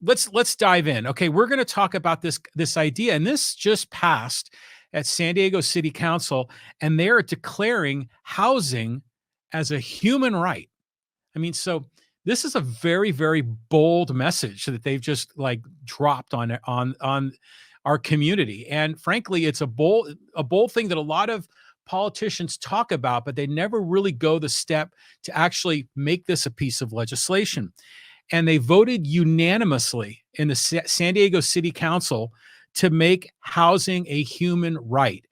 let's dive in. Okay, we're going to talk about this idea, and this just passed at San Diego City Council, and they are declaring housing as a human right. I mean, so this is a very, very bold message that they've just like dropped on our community. And frankly, it's a bold thing that a lot of politicians talk about, but they never really go the step to actually make this a piece of legislation. And they voted unanimously in the San Diego City Council to make housing a human right.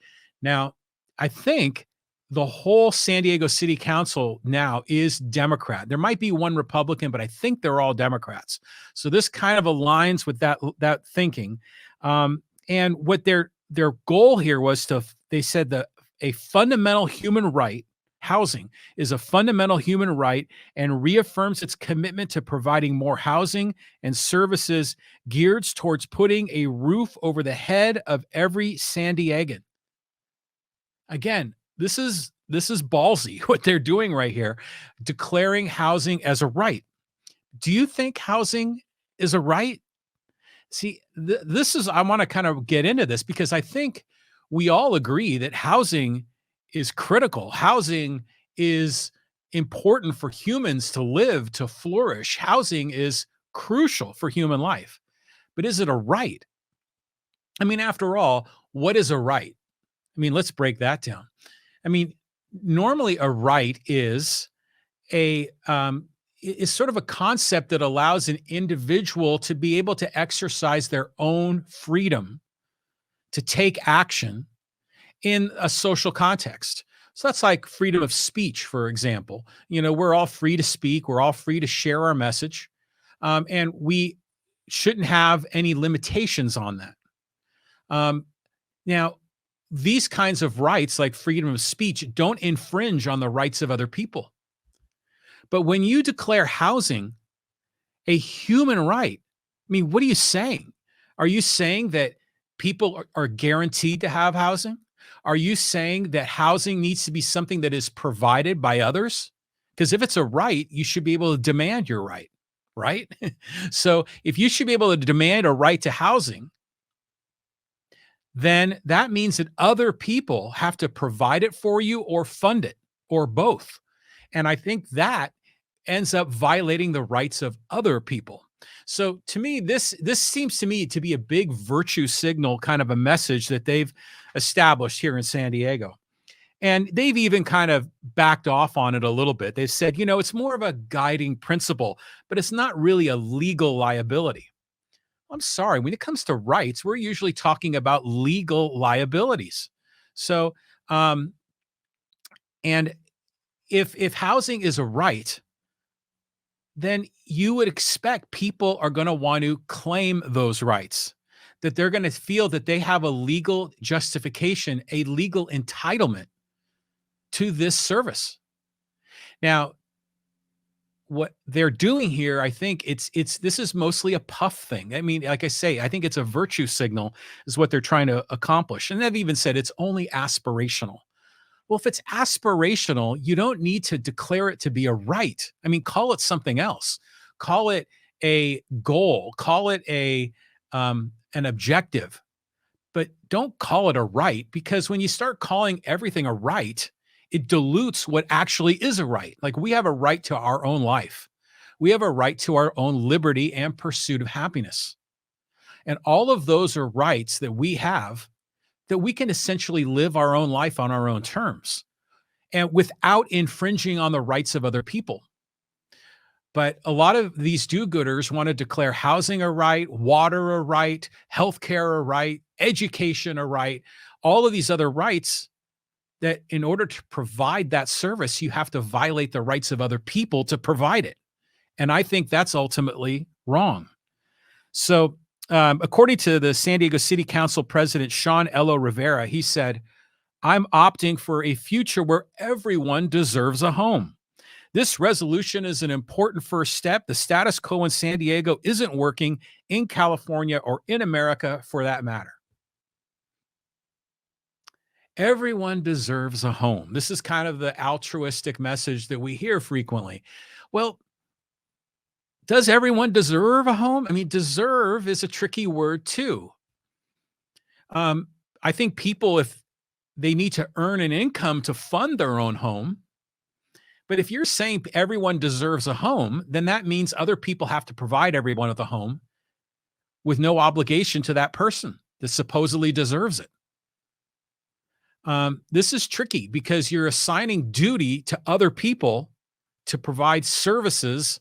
Now, I think the whole San Diego City Council now is Democrat. There might be one Republican, but I think they're all Democrats. So this kind of aligns with that thinking. And what their goal here was they said that a fundamental human right, housing, is a fundamental human right and reaffirms its commitment to providing more housing and services geared towards putting a roof over the head of every San Diegan. Again, this is ballsy what they're doing right here, declaring housing as a right. Do you think housing is a right? See, this is I want to kind of get into this because I think we all agree that housing is critical. Housing is important for humans to live, to flourish. Housing is crucial for human life. But is it a right? I mean, after all, what is a right? I mean, let's break that down. I mean, normally a right a is sort of a concept that allows an individual to be able to exercise their own freedom to take action in a social context. So that's like freedom of speech, for example. You know, we're all free to speak, we're all free to share our message, and we shouldn't have any limitations on that. Um, Now, these kinds of rights, like freedom of speech, don't infringe on the rights of other people. But when you declare housing a human right, I mean, what are you saying? Are you saying that people are guaranteed to have housing? Are you saying that housing needs to be something that is provided by others? Because if it's a right, you should be able to demand your right, right? So if you should be able to demand a right to housing, then that means that other people have to provide it for you or fund it or both. And I think that ends up violating the rights of other people. So to me, this seems to me to be a big virtue signal, kind of a message that they've established here in San Diego. And they've even kind of backed off on it a little bit. They've said, it's more of a guiding principle, but it's not really a legal liability. I'm sorry, when it comes to rights, we're usually talking about legal liabilities. So, um, and if housing is a right, then you would expect people are going to want to claim those rights, that they're going to feel that they have a legal justification, a legal entitlement to this service. Now, what they're doing here, I think it's this is mostly a puff thing. I mean, like I say, I think it's a virtue signal is what they're trying to accomplish. And they've even said it's only aspirational. Well, if it's aspirational, you don't need to declare it to be a right. I mean, call it something else. Call it a goal. Call it an objective. But don't call it a right because when you start calling everything a right, it dilutes what actually is a right. Like we have a right to our own life. We have a right to our own liberty and pursuit of happiness. And all of those are rights that we have that we can essentially live our own life on our own terms and without infringing on the rights of other people. But a lot of these do-gooders want to declare housing a right, water a right, healthcare a right, education a right, all of these other rights that in order to provide that service, you have to violate the rights of other people to provide it. And I think that's ultimately wrong. So, according to the San Diego City Council President, Sean Elo-Rivera, he said, I'm opting for a future where everyone deserves a home. This resolution is an important first step. The status quo in San Diego isn't working in California or in America for that matter. Everyone deserves a home. This is kind of the altruistic message that we hear frequently. Well, Does everyone deserve a home? I mean, deserve is a tricky word too. Um, I think people, if they need to earn an income to fund their own home, but if you're saying everyone deserves a home, then that means other people have to provide everyone with a home with no obligation to that person that supposedly deserves it. This is tricky because you're assigning duty to other people to provide services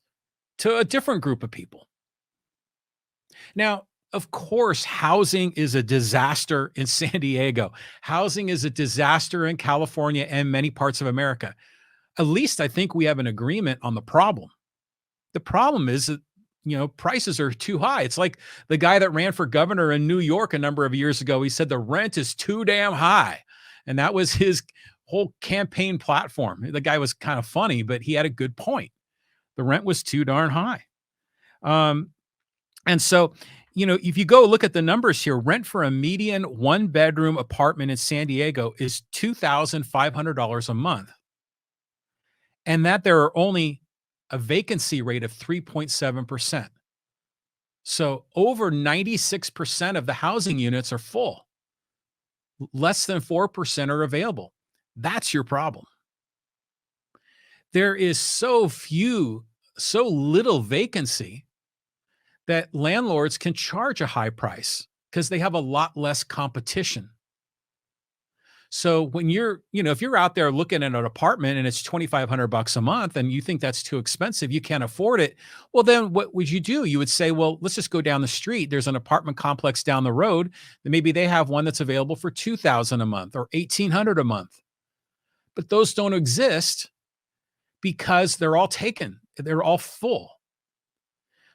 to a different group of people. Now, of course, housing is a disaster in San Diego. Housing is a disaster in California and many parts of America. At least I think we have an agreement on the problem. The problem is that, prices are too high. It's like the guy that ran for governor in New York a number of years ago. He said the rent is too damn high. And that was his whole campaign platform. The guy was kind of funny, but he had a good point. The rent was too darn high. Um, and so, if you go look at the numbers here, rent for a median one bedroom apartment in San Diego is $2,500 a month. And that there are only a vacancy rate of 3.7%. So over 96% of the housing units are full. Less than 4% are available. That's your problem. There is so little vacancy that landlords can charge a high price because they have a lot less competition. So when if you're out there looking at an apartment and it's 2,500 bucks a month and you think that's too expensive, you can't afford it. Well, then what would you do? You would say, well, let's just go down the street. There's an apartment complex down the road. Then maybe they have one that's available for 2,000 a month or 1,800 a month. But those don't exist because they're all taken. They're all full.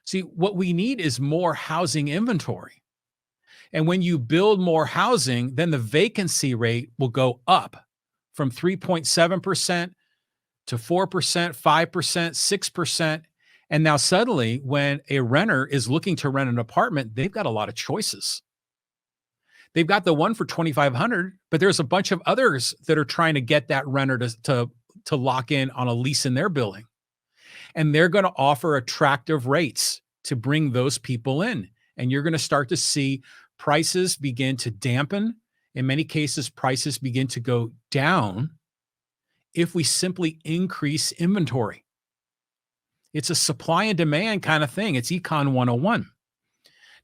See, what we need is more housing inventory. And when you build more housing, then the vacancy rate will go up from 3.7% to 4%, 5%, 6%. And now suddenly, when a renter is looking to rent an apartment, they've got a lot of choices. They've got the one for 2,500, but there's a bunch of others that are trying to get that renter to lock in on a lease in their building. And they're going to offer attractive rates to bring those people in. And you're going to start to see prices begin to dampen. In many cases, prices begin to go down if we simply increase inventory. It's a supply and demand kind of thing. It's Econ 101.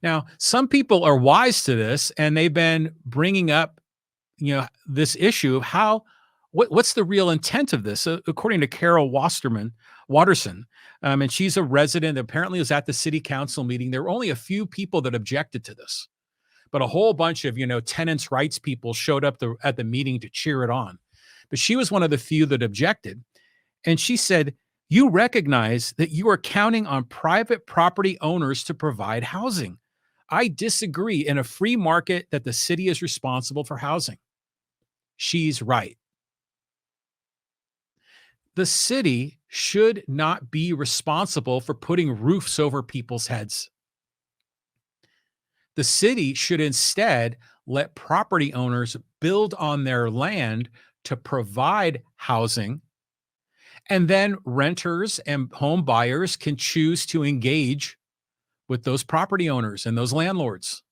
Now, some people are wise to this, and they've been bringing up, this issue of what's the real intent of this? According to Carol Watterson, and she's a resident, apparently was at the city council meeting. There were only a few people that objected to this, but a whole bunch of, tenants' rights people showed up at the meeting to cheer it on. But she was one of the few that objected. And she said, you recognize that you are counting on private property owners to provide housing. I disagree in a free market that the city is responsible for housing. She's right. The city should not be responsible for putting roofs over people's heads. The city should instead let property owners build on their land to provide housing, and then renters and home buyers can choose to engage with those property owners and those landlords.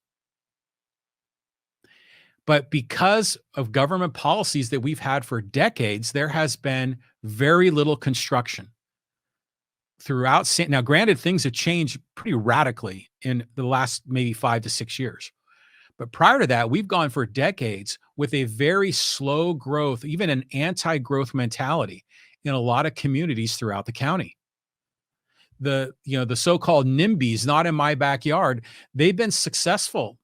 But because of government policies that we've had for decades, there has been very little construction throughout. Now, granted, things have changed pretty radically in the last maybe 5 to 6 years. But prior to that, we've gone for decades with a very slow growth, even an anti-growth mentality in a lot of communities throughout the county. The so-called NIMBYs, not in my backyard, they've been successful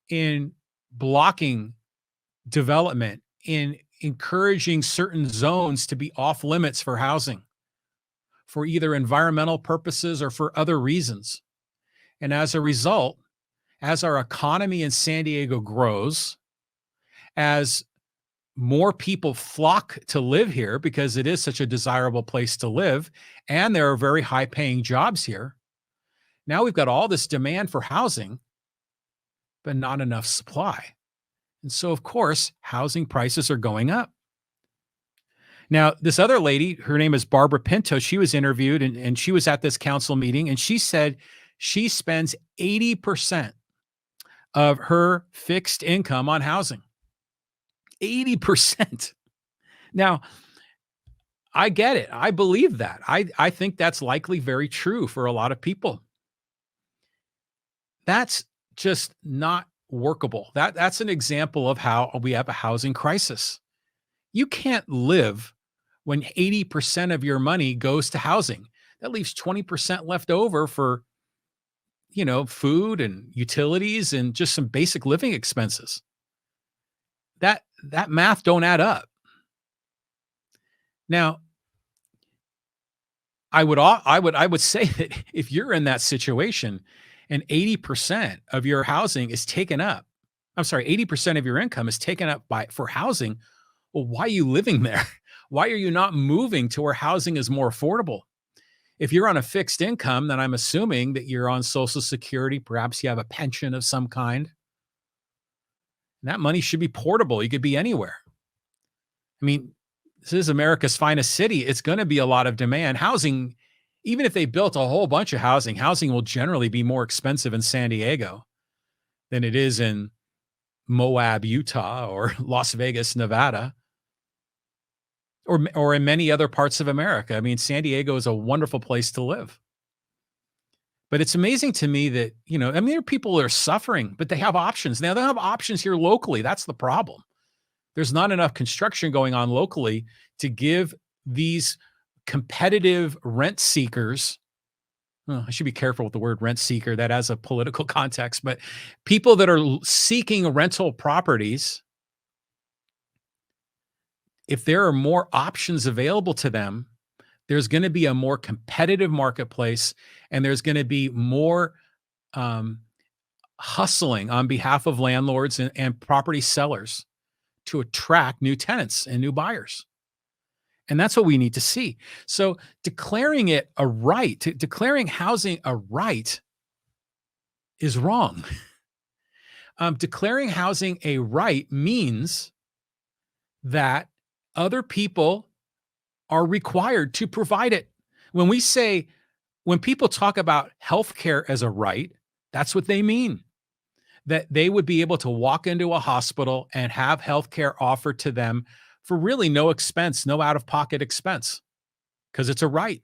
in blocking development, in encouraging certain zones to be off limits for housing for either environmental purposes or for other reasons. And as a result, as our economy in San Diego grows, as more people flock to live here because it is such a desirable place to live, and there are very high paying jobs here. Now we've got all this demand for housing, but not enough supply. And so, of course, housing prices are going up. Now, this other lady, her name is Barbara Pinto, she was interviewed and she was at this council meeting and she said she spends 80% of her fixed income on housing. 80%. Now, I get it. I believe that. I think that's likely very true for a lot of people. That's just not workable. That's an example of how we have a housing crisis. You can't live when 80% of your money goes to housing. That leaves 20% left over for, food and utilities and just some basic living expenses. That math don't add up. Now, I would say that if you're in that situation and 80% of your housing is taken up, I'm sorry, 80% of your income is taken up by for housing, well, why are you living there? Why are you not moving to where housing is more affordable? If you're on a fixed income, then I'm assuming that you're on Social Security, perhaps you have a pension of some kind. And that money should be portable. You could be anywhere. I mean, this is America's finest city. It's going to be a lot of demand. Housing, even if they built a whole bunch of housing, housing will generally be more expensive in San Diego than it is in Moab, Utah, or Las Vegas, Nevada, or in many other parts of America. I mean, San Diego is a wonderful place to live. But it's amazing to me that, there are people that are suffering, but they have options. Now they have options here locally. That's the problem. There's not enough construction going on locally to give these competitive rent seekers. I should be careful with the word rent seeker. That has a political context, but people that are seeking rental properties, if there are more options available to them, there's going to be a more competitive marketplace and there's going to be more um, hustling on behalf of landlords and property sellers to attract new tenants and new buyers. And that's what we need to see. So declaring it a right, declaring housing a right is wrong. Declaring housing a right means that other people are required to provide it. When people talk about healthcare as a right, that's what they mean. That they would be able to walk into a hospital and have healthcare offered to them for really no expense, no out-of-pocket expense, because it's a right.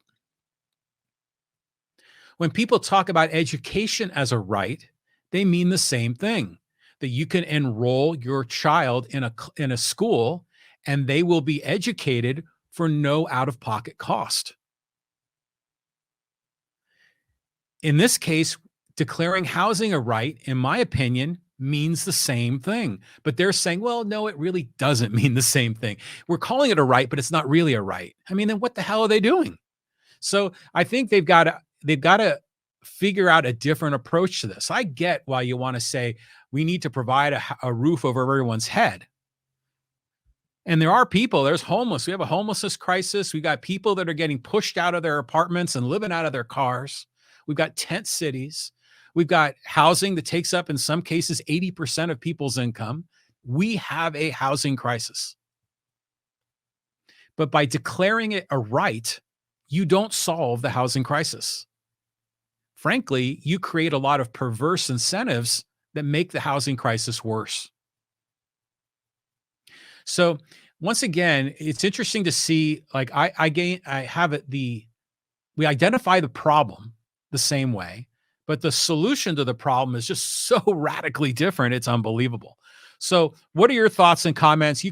When people talk about education as a right, they mean the same thing, that you can enroll your child in a school and they will be educated for no out-of-pocket cost. In this case, declaring housing a right, in my opinion, means the same thing. But they're saying, well, no, it really doesn't mean the same thing. We're calling it a right, but it's not really a right. I mean, then what the hell are they doing? So I think they've got to figure out a different approach to this. I get why you want to say we need to provide a roof over everyone's head. And there's homeless. We have a homelessness crisis. We got people that are getting pushed out of their apartments and living out of their cars. We've got tent cities. We've got housing that takes up, in some cases, 80% of people's income. We have a housing crisis. But by declaring it a right, you don't solve the housing crisis. Frankly, you create a lot of perverse incentives that make the housing crisis worse. So once again, it's interesting to see, like I have it we identify the problem the same way, but the solution to the problem is just so radically different. It's unbelievable. So what are your thoughts and comments? You